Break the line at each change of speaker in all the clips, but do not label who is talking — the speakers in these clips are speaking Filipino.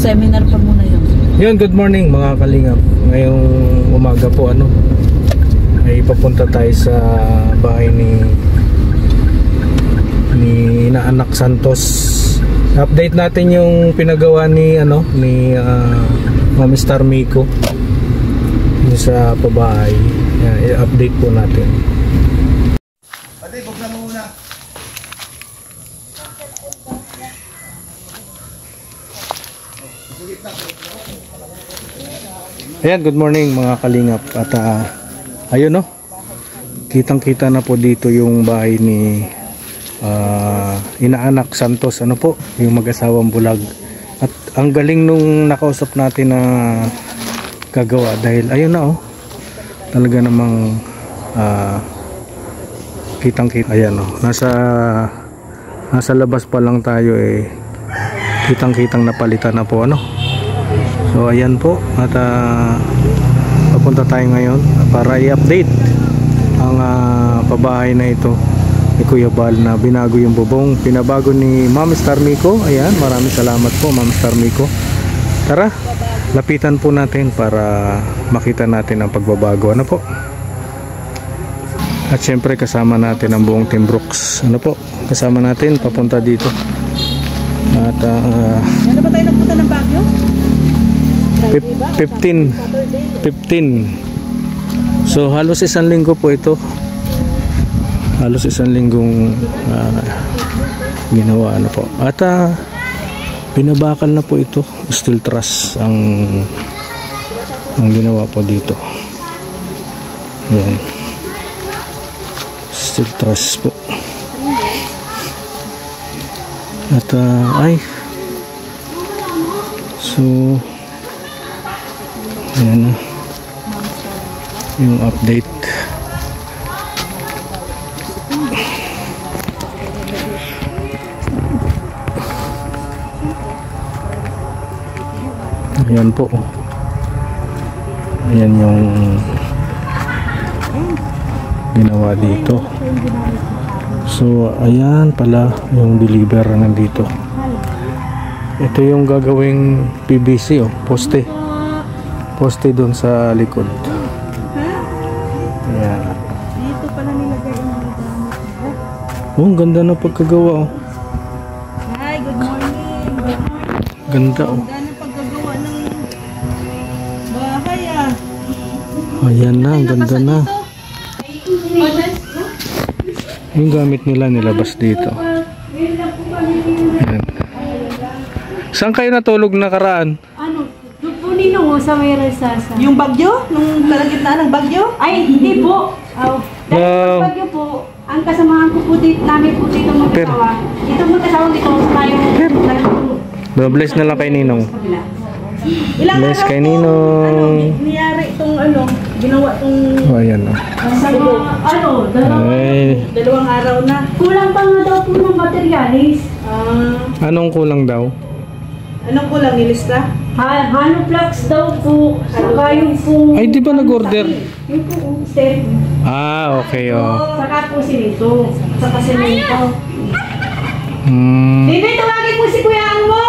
seminar pa muna yun.
Yun, good morning mga kalingap. Ngayong umaga po ay papunta tayo sa bahay ni Inaanak Santos. Update natin yung pinagawa ni Mami Star Miko sa pabahay. I-update po natin.
Ate, buksan mo muna.
Ayan, good morning mga kalingap. At ayun kitang-kita na po dito yung bahay ni Inaanak Santos, yung mag-asawang bulag. At ang galing nung nakausap natin na gagawa dahil ayun na talaga namang kitang-kita. Ayan nasa labas pa lang tayo kitang-kitang napalitan na po So ayan po at papunta tayo ngayon para i-update ang pabahay na ito ni Kuya Bal na binago yung bubong, pinabago ni Mami Star Miko. Ayan, maraming salamat po Mami Star Miko. Tara, lapitan po natin para makita natin ang pagbabago. Po? At syempre kasama natin ang buong Team Brooks. Kasama natin papunta dito. At
Ano ba tayo nagpunta ng Baguio?
15. So halos isang linggo po ito. Halos isang linggong ginawa po. At binabakal na po ito. Steel truss ang ginawa po dito. Ayan. Steel truss po. At so ayan yung update. Ayan po. Ayan yung ginawa dito. So ayan pala yung deliver nandito. Ito yung gagawing PVC poste. Poste doon sa likod. Ayan.
Dito pala nilagay yung
ang ganda na pagkagawa
Hi, good morning.
Ganda
Ganda na pagkagawa ng bahay
Ayan na, ang ganda na. Yung gamit nila nilabas dito. Ayan. Saan kayo natulog nakaraan?
Doon po ninong sa may Resasa.
Yung bagyo? Nung kalagitnaan ng bagyo?
Ay, hindi po. Dahil sa bagyo po, ang kasamahan ko po dito, namin po dito mag-asawa. Dito mag-asawa dito sa yung
Bless na lang kay Ninong.
Ilang
Bless
araw
kay
po,
Ninong.
niyari itong ginawa itong
Ayan
sa
dalawang araw na.
kulang pa nga daw po ng materialis.
Anong kulang daw?
Anong kulang nilista?
Halo flux daw po. Saka yung po...
Ay, di ba nag-order?
Yung po, step.
Okay
Saka po sinito. Saka sinito. Bibi, tawagin mo si Kuya Ang mo!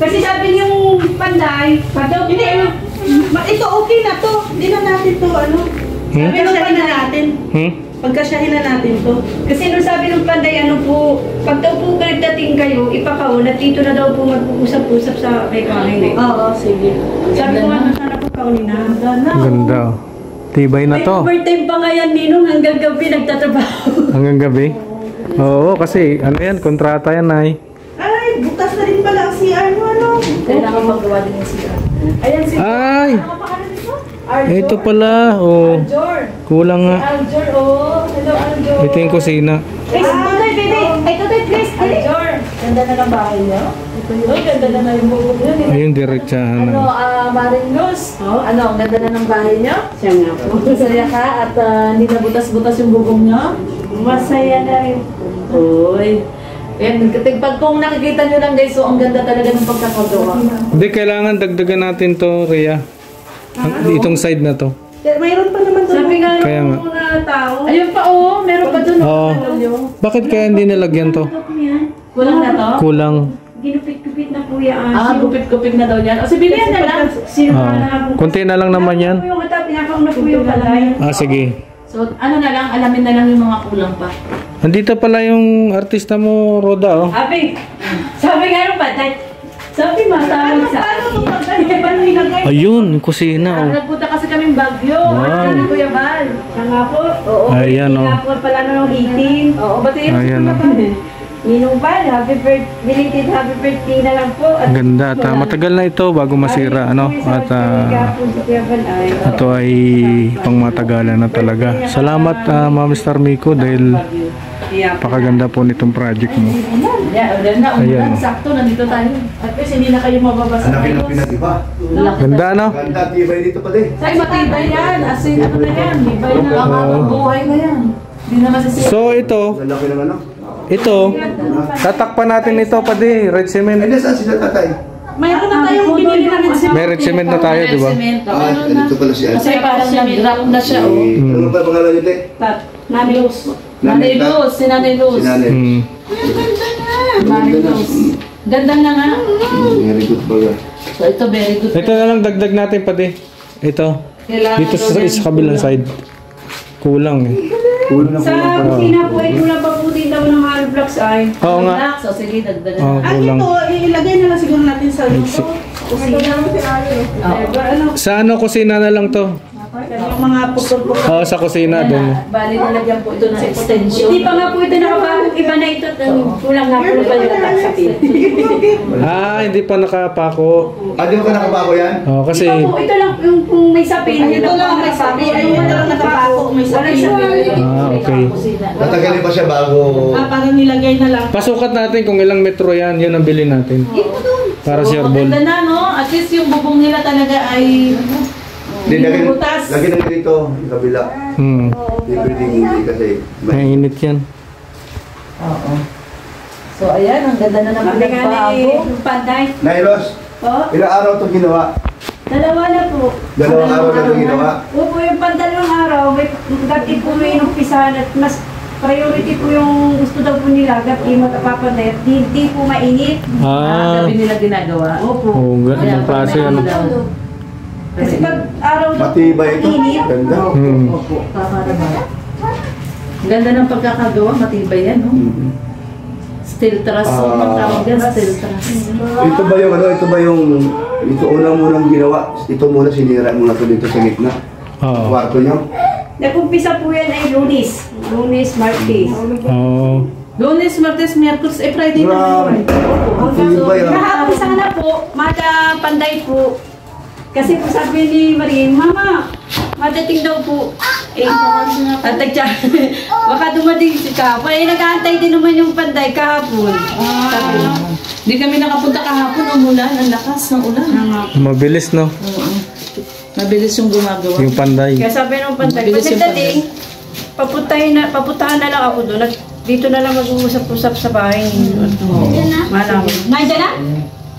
Kasi sabi niyong panday,
Hindi, ito okay na to. Hindi na natin to Pagkasyahin na natin. Pagkasyahin na natin to.
kasi nung sabi ng panday, pag daw po nagdating kayo, ipakaon at dito na daw po mag-uusap-usap sa may kain.
Oo, sige.
Sabi ko nga, sana po kaunin na.
Ganda. Tibay na
May
to.
overtime pa nga yan, Ninong, hanggang gabi nagtatrabaho.
Hanggang gabi? Oo, kasi kontrata yan ay.
Ay, bukas na rin pala ang CR mo,
Kailangan magawa din yung CR. Ayan si
Ay!
Ano pa kanan nito?
Ito pala.
Aljor.
Kulang nga.
Aljor, hello Aljor.
Ito yung kusina.
Ay, Tutoy, baby. Ay, Tutoy, please. Aljor. Ganda na ng bahay niyo. Ito yun. Ganda na na yung bubog niyo.
Ayun, diretsahan na.
Maring Luz. Ang ganda na ng bahay niyo. Siya nga po. Masaya ka at hindi na butas-butas yung bubong niyo. Masaya na rin. Uy. Ayan, pag kung nakikita nyo lang guys, so ang ganda talaga ng pagkakagawa.
Hindi, kailangan dagdagan natin to, Rhea. Itong side na to.
Mayroon pa naman doon.
Sabi nga
Kaya nga.
nung mga tao. Ayun pa meron pa doon.
Bakit kaya hindi nilagyan to?
Kulang na to?
Kulang.
Ginupit-gupit na po
po yan.
Gupit-gupit na daw yan. O, sabihin na lang.
Kunti na lang naman yan.
Yung mata, pinakauna po yung palay.
Sige.
So, ano na lang, alamin na lang yung mga kulang pa.
Nandito pala yung artista mo, Roda, oh.
Sabi nga nung patay. Sabi matawag sa akin.
Ayun, yung kusina, oh.
Nagpunta kasi kaming Bagyo.
Wow.
Ano Kuya Bal?
Siya nga po. Oo.
Ayan, oh.
Nga po pala nung 18.
Oo, ba't yun?
Ayan, oh.
Ninong Bal, belated happy birthday na lang po.
Ang ganda. At matagal na ito bago masira, ano. At ito ay pangmatagalan na talaga. Salamat, Ma'am Star Miko, dahil pakaganda po nitong project mo.
Ayan,
Ayan, oh.
sakto, nandito tayo. At least hindi na kayo mababasa.
Hanapin ang pinag-iba.
Ganda, no?
Ganda, tibay dito pa din.
Ay, matibay yan. As in, ano na yan? Ibay na. Ang buhay na yan. Hindi na masisira.
So, ito,
Lalaki ng ano.
tatakpan natin ito, pati, red cement.
Ay, nasaan sila tatay?
Mayroon na tayong binili na rin siya.
May red cement na tayo, di ba?
Ah, dito pala siya.
Kasi parang nag-drop na siya, oh.
Ano ba pangalan nito?
Nanay Luz.
Nanay Luz, si Nanay Luz.
Si Nanay.
Nanay Luz. Ganda na nga.
Very good ba yan?
So, ito very good.
Ito na lang, dagdag natin, pati. Ito.
Kailangan
Dito
daw
sa
yan.
kabilang side. Kulang, eh.
Kulang na
Sa
kulang.
kusina po ay kulang pa po din daw ng hollow blocks ay.
Oo nga.
Relax. So, sige, dagdagan.
Oo,
Ang
kulang.
ito, ilagay na lang siguro natin sa luto. Kusina.
Oo.
Sa ano, kusina na lang to?
Yung mga putol-putol.
Oo, sa kusina din.
Bali, nalagyan po ito ng extension.
Hindi pa nga po ito nakabagong iba na ito. Kulang nga po pala yung taksapin.
Hindi pa nakapako.
Ah, di ba ka nakabako yan?
Oo, kasi...
Di ba po ito lang yung kung may sapin.
Ito lang may sabi. Ayun na lang nakapako. May sabi.
okay.
Matagalin pa siya bago...
Parang nilagay na lang.
Pasukat natin kung ilang metro yan. Yun ang bilhin natin. Para
So,
sure ball.
maganda na, no? At least yung bubong nila talaga ay...
Hindi, lagyan
butas.
na dito, yung kabila. Hindi pwedeng hindi kasi...
Mainit yan.
Oo. So, ayan, ang ganda na naman
Sabi nga ni
nagbago.
Panday.
Nailos,
Po,
ilang araw ito ginawa?
dalawa na po.
Dalawang araw na ito ginawa?
Opo, yung pandalawang araw, may dati po may inumpisahan at mas priority po yung gusto daw po nila, gati matapapanday at di po mainit.
Sabi nila ginagawa.
Opo.
Oo, ganang klase ano.
Kasi pag araw daw
Matibay ito.
mainit,
Ganda.
Opo, tama naman. Ganda ng pagkakagawa, matibay yan, no? Steel truss, ang tawag yan, steel truss.
Ito ba yung ano, ito unang ginawa. Ito muna sinira muna ito dito sa gitna.
Oo.
Kwarto niyo.
nag-umpisa po yan ay Lunes. Lunes, Martes.
Oo.
Lunes, Martes, Miyerkules, Friday na
Grabe.
ngayon.
Matibay ah.
Kahapon sana po, Mada Panday po. Kasi po sabi ni Marin, Mama, madating daw po. At baka dumating si Kapon. Eh, nag-aantay din naman yung Panday kahapon.
Hindi kami nakapunta kahapon, umulan, ang lakas ng ulan.
Mabilis, no?
Mabilis yung gumagawa.
Yung panday.
Kaya sabi nung Panday,
Mabilis
pag
yung
nagdating, papuntahan na lang ako doon. Dito na lang mag-uusap-usap sa bahay. Malam. Nandiyan na?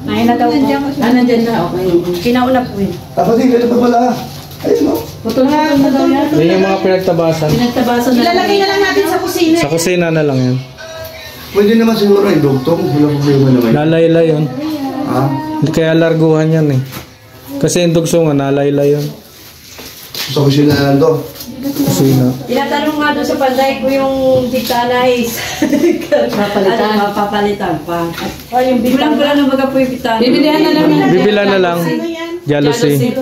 Nandiyan na daw po.
Nandyan na, okay.
Kinauna po yun.
Tapos hindi pa pala. Ayun no.
Putol-putol na daw yan.
Yan yung mga pinagtabasan.
Pinagtabasan na
Ilalagay na lang natin sa kusina.
Sa kusina na lang yan.
Pwede naman siguro ay dugtong. Wala problema naman.
Nalayla yun.
Ha?
Kaya larguhan yan eh. Kasi yung dugso nga, nalayla yun.
Sa kusina na lang to.
Kusina.
Tinatanong nga doon sa Panday ko yung bintana is
Papalitan.
papalitan pa. O yung bintana. Kulang na baga po yung bintana.
Bibilihan na lang yan.
Bibila na lang. Jealousy.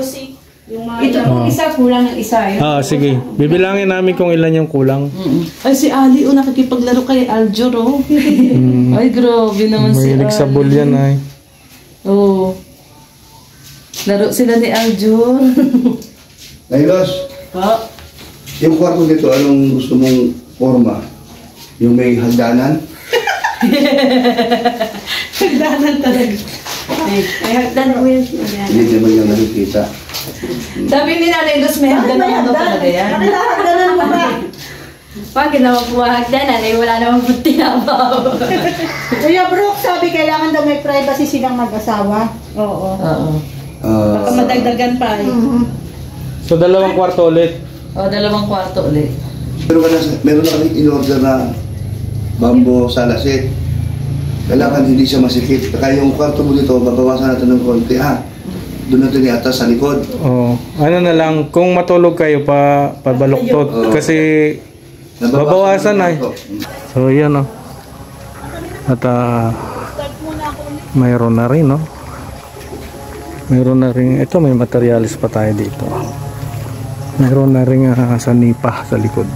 Ito pong isa, kulang ng isa. Yun.
Sige. Bibilangin namin kung ilan yung kulang.
Ay, si Ali, nakikipaglaro kay Aljur, oh. Ay, grabe naman si
Mahilig sa
Ali.
bull yan ay.
Oo. Laro sila ni Aljur.
Nailos, yung kwarto dito, anong gusto mong forma? Yung may hagdanan?
Hagdanan talaga.
Ay, hagdan po yun.
Hindi naman yung nakikita.
Sabi ni Nanay Luz, may hagdan daw talaga yan.
Hagdanan mo ba?
Pag ginawa po hagdanan, ay wala namang po tinabaw.
Kuya Brooke, sabi kailangan daw may privacy silang mag-asawa.
Oo.
Oo.
Baka madagdagan pa eh.
So, dalawang kwarto ulit.
O, 2 kwarto ulit.
Meron na kami in-order na bamboo salasit. Kailangan hindi siya masikip. Kaya yung kwarto mo dito, babawasan natin ng konti ha. Doon natin iatas sa likod.
Oh, ano na lang, kung matulog kayo pabaluktot kasi babawasan na. So yan oh. At mayroon na rin no. Mayroon na rin, ito may materialis pa tayo dito. Mayroon na rin sanipa sa likod.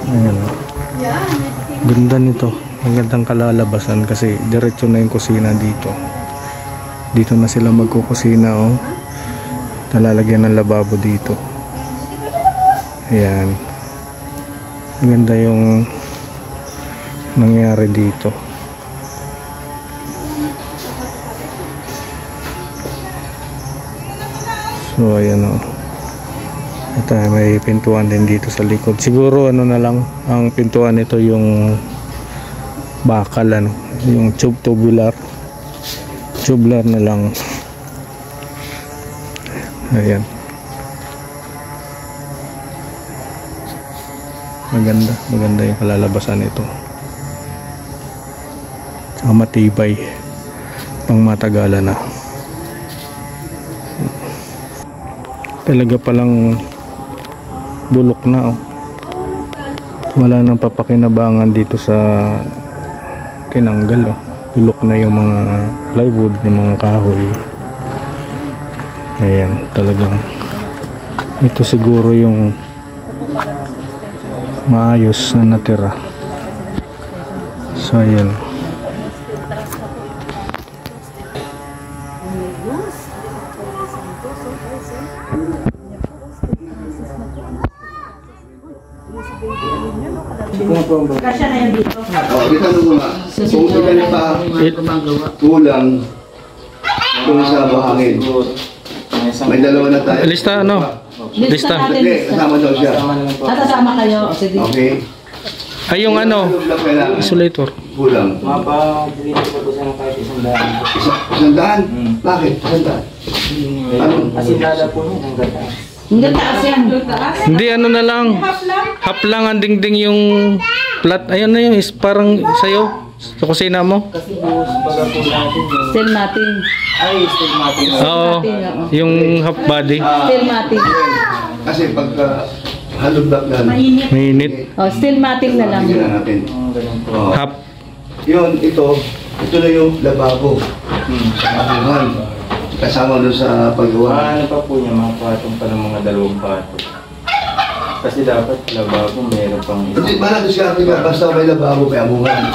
Ayan oh. Ganda nito. Magandang kalalabasan kasi diretso na yung kusina dito. Dito na sila magkukusina oh. Nalalagyan ng lababo dito. Ayan. Maganda yung nangyari dito. So ayan oh. At may pintuan din dito sa likod. Siguro ano na lang ang pintuan nito yung bakal ano, yung tubular na lang. Ayan. Maganda yung kalalabasan nito. Saka matibay, pang matagalan na. Talaga palang bulok na oh. Wala nang papakinabangan dito sa tinanggal oh. Bulok na yung mga plywood, yung mga kahoy. Ayan, talagang ito siguro yung maayos na natira. So ayan.
Kasya na yan dito.
Dito mo nga. Kung ilan pa kulang kung sa buhangin. May dalawa na tayo.
Lista ano? Lista.
Hindi, kasama daw siya.
Kasama kayo. Sige.
Okay.
Ay yung ano?
Kailangan.
Isolator.
Kulang.
Mapa-delete ko po siya ng kahit 100.
100? Bakit? 100? Ano?
Asinada po niya ng gata.
Hindi taas yan.
Hindi ano na lang. Half lang ang dingding yung plat. Ayan na yung is parang sayo sa kusina mo.
Kasi buhos baga po natin yung...
Still mating.
Ay, stigmatic.
Oo. Yung half body.
Still mating.
Kasi pagka hollow block na
Mainit.
Oh, still mating na lang.
Tingnan natin.
Ganun po.
Oh.
Half.
Yun, ito na yung lababo. Sa kabuhan. Kasama doon sa paggawa.
Ano pa po niya, mapatong pa ng mga 2 patong. Kasi dapat lababo meron pang isa.
Hindi, marami siya nga, basta may lababo, may amungan.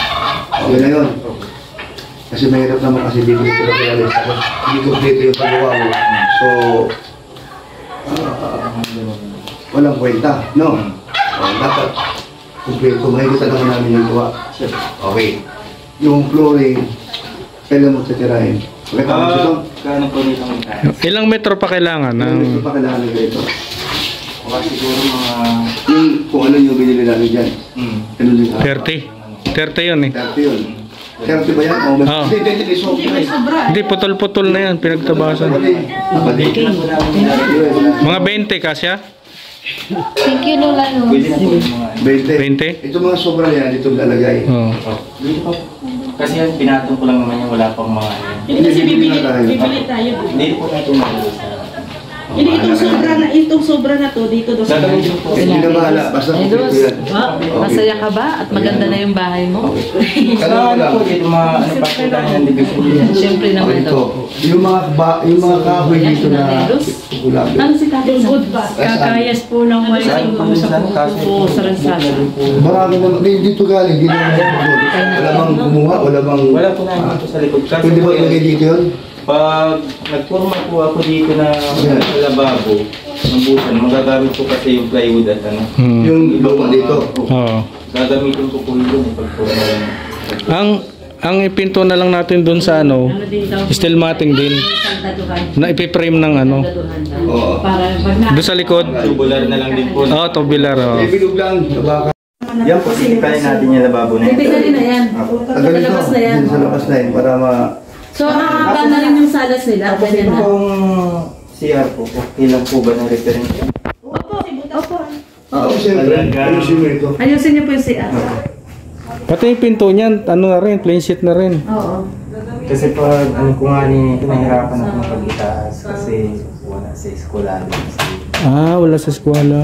Yun na yun. Kasi mahirap naman kasi dito ito na kaya hindi kompleto yung paggawa mo. So, walang kwenta, no? Dapat kompleto, makikita naman namin yung gawa. Okay. Yung flooring, kailan mo titirahin? Pagkatapos ito,
Kano po nito ang tayo?
Ilang metro pa kailangan?
ito pa kailangan nila ito.
Baka siguro mga...
Yung kung ano yung binili namin dyan. Ano din
30. 30 yun eh.
30 yun. 30 ba yan? O,
Oo.
Hindi, sobra.
Hindi, putol-putol na yan. Pinagtabasan. Mga 20 kasya?
Thank you, Lola.
Pwede na po yung mga...
20. Ito mga sobra yan, ito lalagay.
Oo.
Dito pa po. Kasi yan, pinatong ko lang naman yung wala pang mga...
Hindi kasi bibili tayo.
Hindi po na tumalo sa...
Hindi, itong sobra na to, dito daw sa bahay.
Gagawin po.
Hindi na bahala, basta
Ay,
kompleto yan.
Masaya ka ba? At maganda na yung bahay mo?
Kailangan
Ano
lang.
po dito mga... Ano pa po tayo ng division?
Siyempre naman
Ito,
daw.
yung mga kahoy dito na ulam.
Ano si Tatay Good ba?
Kakayas po ng malaking po sa pupo sa ransasa.
Marami naman, dito galing, hindi naman wala bang kumuha, wala bang...
Wala po namin dito sa likod. Kasi
Pwede ba ilagay dito yun?
pag nagpurma po ako dito na lababo, ng busan, magagamit po kasi yung plywood at ano.
Yung lupa dito.
Oo.
Gagamitin ko po yun pagpurma lang.
Ang ipinto na lang natin doon sa ano, steel matting din. Na ipiprame ng ano.
Oo.
Para pag na...
Doon sa likod.
Tubular na lang din po.
Oo, tubular. Oo.
Bilog lang, baka.
Yan po, titipayin natin yung lababo na
Titignan din na yan.
Tagalin ko,
Labas na yan.
sa labas na yun, para ma...
So, nakakaba na rin yung salas nila.
Tapos
Ganyan
ito
na.
pong CR po, okay lang po ba ng reference?
Opo.
Oo, siyempre, ayusin mo ito.
Ayusin niyo po yung CR.
Pati yung pinto niyan, ano na rin, plain sheet na rin.
Oo.
Kasi pag ano ko nga ni, nahirapan ako makapagitaas kasi wala sa eskwela.
Ah, wala sa eskwela.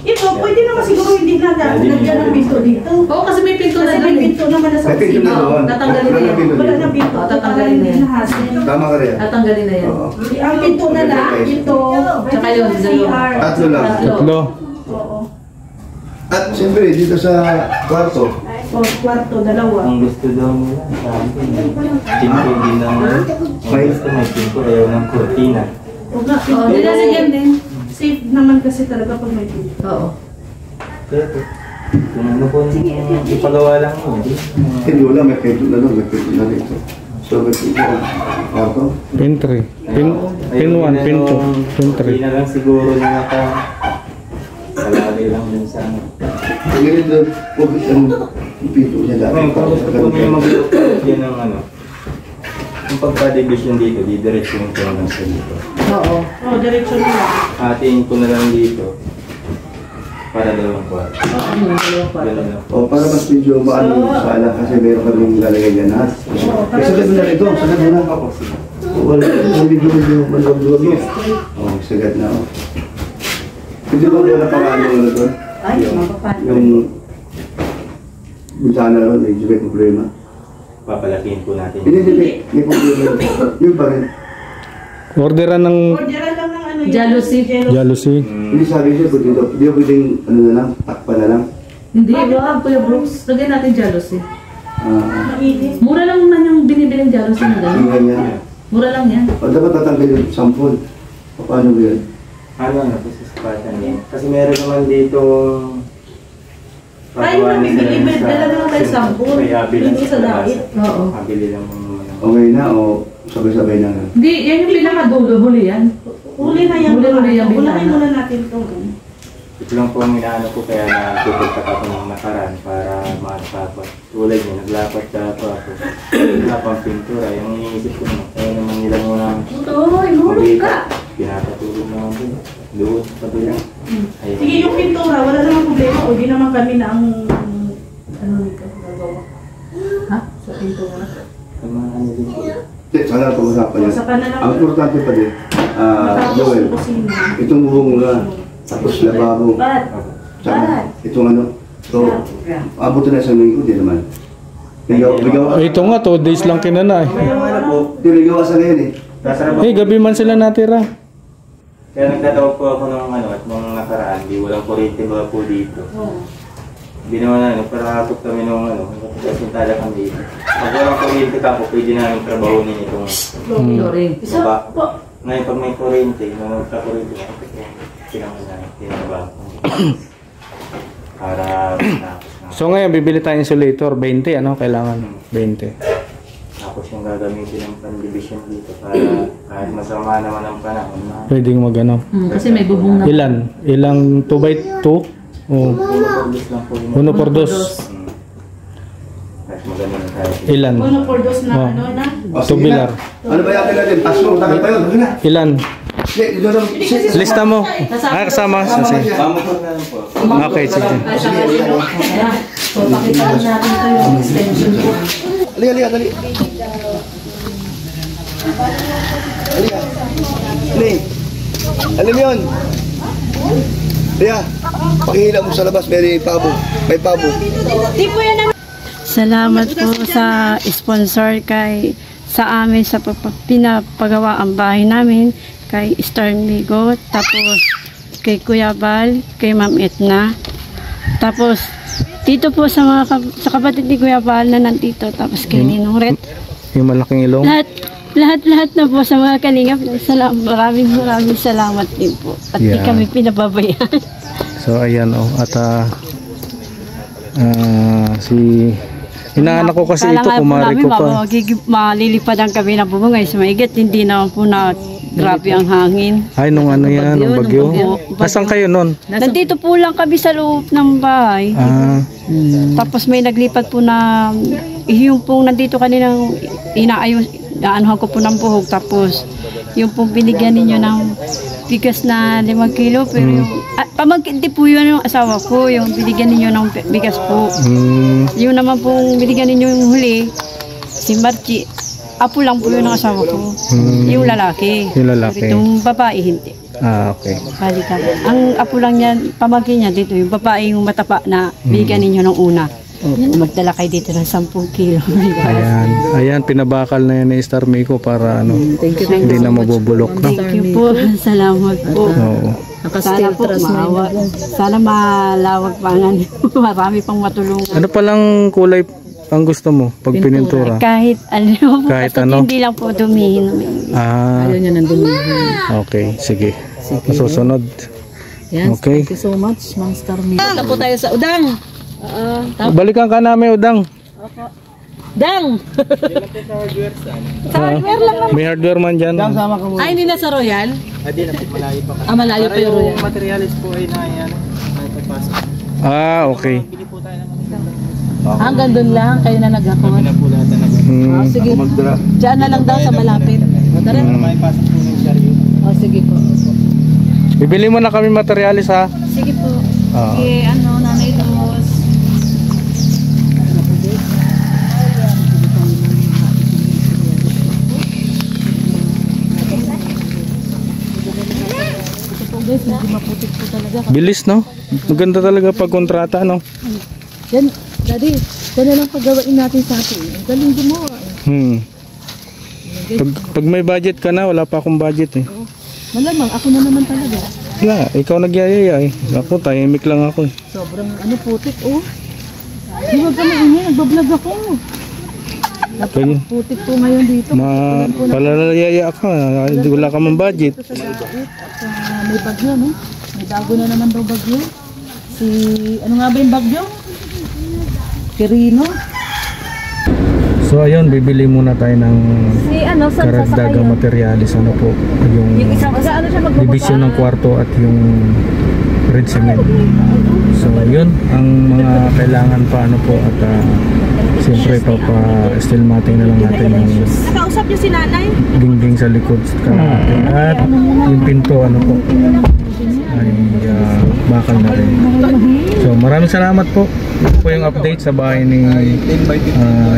Ito, pwede naman siguro hindi na lagyan ng pinto dito.
Oo, kasi may pinto na
Kasi may
doon eh.
pinto naman na sa
May pinto na
kusina.
doon.
tatanggalin na yan.
Wala na pinto.
Oo, tatanggalin na yan.
Hindi na hassle.
Tama ka rin.
Tatanggalin na yan.
Oo.
Ang pinto na lang, ito.
Tsaka yun, dalawa.
CR.
Tatlo lang.
Tatlo.
Oo.
At siyempre, dito sa kwarto,
O, kwarto, dalawa.
Ang gusto daw nila, sabi, pinto din ng, may gusto may pinto, ayaw ng kurtina.
Huwag nga,
Oo,
pinto.
nilalagyan din.
Safe naman kasi talaga pag may pinto.
Oo.
Kaya po, kung ano po ipagawa lang mo, hindi.
hindi wala, may pinto na doon, may pinto na dito. So, may pinto ang kwarto.
Pin 3. Pin 1, pin 2, pin
Hindi
3.
na lang siguro na kalagay lang dun sa ano.
Ngayon doon, huwag ang pinto niya dati.
Ngayon, kung gusto po niyo mag-look yan ng ano, yung pagka-division dito, didiretso yung lang sa dito.
Oo.
O, diretso na lang.
Hatiin ko na lang dito para dalawang kwarto.
Oo, yung dalawang kwarto.
Ganun lang.
O, para mas medyo maano yung sala kasi meron kaming lalagay dyan ha. Eh, sagad mo na ito, sagad mo na.
Ako, sige.
Wala, medyo maluwag-luwag yun. O, sagad na o. Hindi ba wala pang ano doon?
Ay, mapapano.
Yung bintana ron, medyo may problema.
Papalakihin po natin.
Hindi, may problema. Yun pa rin.
Orderan ng
Orderan lang ng ano yun.
Jealousy.
jealousy.
Hindi sabi siya, hindi ko pwedeng ano na lang, takpa na lang.
Hindi, wag Kuya Brooks. Lagyan natin jealousy.
Mainit.
Mura lang naman yung binibiling jealousy na
Yung
gano'n.
ganyan.
Mura lang yan.
O dapat tatanggal yung sampol. Paano ba yun?
Ano, po sa spatan niya. Kasi meron naman dito
Ay, mabibili, dala naman tayo sampol. Hindi sa diet.
Oo.
Mabili lang mo naman.
Okay na o sabay-sabay na lang?
Hindi, yan yung pinakadulo. Huli yan.
Huli na yan.
Huli yan, bintana.
Ulakin muna natin ito.
Ito lang po ang inaano ko kaya nagtutugtak ako ng nakaraan para makapagod. Tulad niya, naglapat ka ako. Wala pang pintura. Yung iniisip ko naman, kaya naman nila muna
Oo, ihulog ka.
pinapatulog naman doon. Doon, sa kabila. Ayun.
Sige, yung pintura, wala namang problema. O, di naman kami na ang ano nito gagawa.
Ha? Sa pintura.
Ang mga ano din po.
Hindi, sana pag-usapan niya.
Usapan na lang.
Ang importante pa din,
Matapos
Joel,
yung kusina.
itong bubong mo na, tapos lababo,
But,
tsaka itong ano, so, abot na isang linggo, di naman. Ligaw,
Ito nga, 2 days lang kinana eh.
Kaya nga na po,
Hindi, ligawasan na yun eh.
nasarap
Eh, gabi man sila natira.
Kaya nagtatawag po ako ng ano at nung nakaraan, di walang kuryente ba po dito. Hindi naman ano, para hakot kami nung ano, kasintala kami dito. Pag walang kuryente ka po, pwede namin trabahunin itong
Flooring.
baba. Ngayon pag may kuryente, nung magka-kuryente na, kailangan namin tinatrabaho. Para matapos na.
So ngayon, bibili tayong insulator. 20, ano? Kailangan. 20.
Tapos yung gagamitin ng pan-division dito para kahit masama naman ang panahon na
Pwedeng magano.
Kasi may bubong na.
Ilan? Ilang 2x2? O,
pulo-pulos lang po yun.
1 por 2.
Kahit maganda na tayo.
Ilan?
Uno por dos na
Oh.
ano na.
O, sige
Tubilar.
na. Ano ba yakin natin? Pasok, tagal pa yun. Sige na.
Ilan?
Sige, ito lang.
Lista mo. Ah, kasama. Sige.
Mamukod na lang po.
Okay, sige.
Ay, sa kanino? Ayan. So, pakita natin ito yung extension po.
Halika, dali. Halika. Ning, alam yun. Halika, pakihila mo sa labas, may pabo. May pabo.
Salamat po sa sponsor kay sa amin sa pinapagawa ang bahay namin kay Star Migo, tapos kay Kuya Bal, kay Ma'am Etna. Tapos dito po sa mga sa kapatid ni Kuya Bal na nandito, tapos kay Ninuret.
Yung malaking ilong.
Lahat na po sa mga kalingap. Maraming salamat din po. At di
Yeah.
kami pinababayaan.
So ayan oh. At si inaanak ko kasi ito, kumari ko pa.
Malilipadan kami ng bumungay sa maigit. Hindi naman po na grabe ang hangin.
Ay, nung ano yan, nung bagyo. Nasaan kayo nun?
Nandito po lang kami sa loob ng bahay. Tapos may naglipat po na yung pong nandito kaninang inaayos, Aanuhan ko po ng buhok. Tapos, yung po binigyan ninyo ng bigas na 5 kilo. Pero yung, pamangkin din po yun yung asawa ko. Yung binigyan ninyo ng bigas po. Yung naman po binigyan ninyo yung huli, si Marchi. Apo lang po yun ng asawa ko. Yung lalaki.
Yung lalaki.
Pero itong babae, hindi.
Okay.
Balikan. Ang apo lang niya, pamangkin niya dito, yung babae yung matapa na binigyan ninyo ng una. Magdala kayo dito ng 10 kilo.
Ayan, pinabakal na yan ni Star Miko para ano, hindi na mabubulok, no?
Thank you po. Salamat po.
Oo.
Sana po sana malawag pa nga. Marami pang matulungan.
Ano palang kulay ang gusto mo pag pinintura?
Kahit ano po,
Kahit
basta
ano?
hindi lang po dumihin.
Ayaw niya nang dumihin.
Okay, sige. Masusunod.
Yes,
Okay.
thank you so much, Mang Star Miko. Punta po tayo sa Udang.
Balikan ka namin, Udang.
Dang!
May hardware man dyan.
Ay, hindi na sa Royal?
Hindi na po, malayo pa kasi.
Malayo pa yung Royal.
Materialis po ay na yan.
Okay.
Bili po tayo ng
Hanggang doon lang, kayo na nag-akon.
na po lahat na
Sige, diyan na lang daw sa malapit. Tara.
may pasok po ng chariot.
Sige po.
Bibili mo na kami materialis, ha?
Sige po.
Ah.
Nanay Dos.
Guys, hindi maputik po talaga.
Bilis, no? Maganda talaga pag kontrata, no?
Yan, Daddy, yan lang paggawain natin sa atin. Ang galing gumawa.
Pag may budget ka na, wala pa akong budget, eh.
Malamang, ako na naman talaga.
Wala, ikaw nagyayaya, eh. Ako, tahimik lang ako, eh.
Sobrang putik, oh. Di ba ka maingay, nagbablog ako.
Kaya,
Putik po ngayon dito.
palalayaya ka, wala ka mang budget.
Sa Dagaut at may bagyo, no? May bago na naman daw bagyo. Ano nga ba yung bagyo? Kirino.
So ayun, bibili muna tayo ng karagdagang materialis, ano po, yung division ng kwarto at yung red cement. So yun, ang mga kailangan pa, ano po, at siyempre papa-steel matting na lang natin yung
Nakausap niyo si nanay?
dingding sa likod at yung pinto, ano po, ay bakal na rin. So maraming salamat po. Ito po yung update sa bahay ni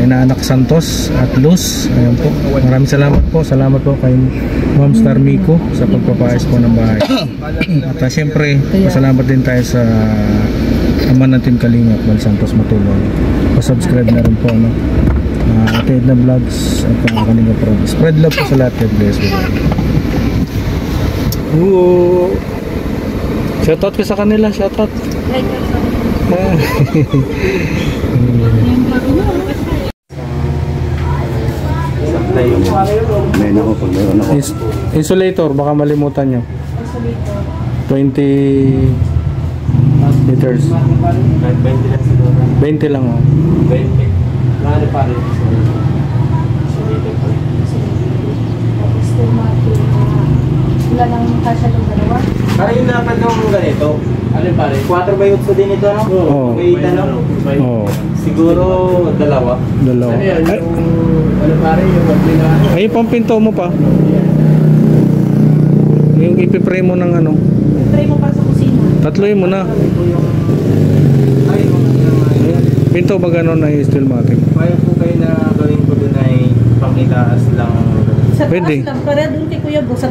Inaanak Santos at Luz. Ayan po. Maraming salamat po. Salamat po kay Ma'am Star Miko sa pagpapaayos po ng bahay. At siyempre, masalamat din tayo sa ama ng Team Kalingap, Val Santos Matulong. Pa-subscribe na rin po, no? Ate Edna Vlogs at Kalingap Pro. Spread love po sa lahat. God bless you. Shoutout ko sa kanila. Shoutout.
Meron ako pag meron ako.
Insulator, baka malimutan nyo. 20 liters. 20 lang, oh.
20. Lalo pa rin.
Wala lang kasya ng dalawa.
Para yung dapat nung ganito, ano pare? 4 by 8 din ito, no?
Oo.
May tanong.
Oh,
Siguro dalawa.
dalawa. Ay,
Ano pare yung maglina?
ay, pang pinto mo pa. Yung ipipray mo ng ano.
Try mo para sa kusina.
Tatloy mo na. Pinto ba ganon na steel matic?
Kaya po kayo na gawin ko doon ay pang itaas lang.
Sa taas
Pwede.
lang, para doon kay Kuya Bo, sa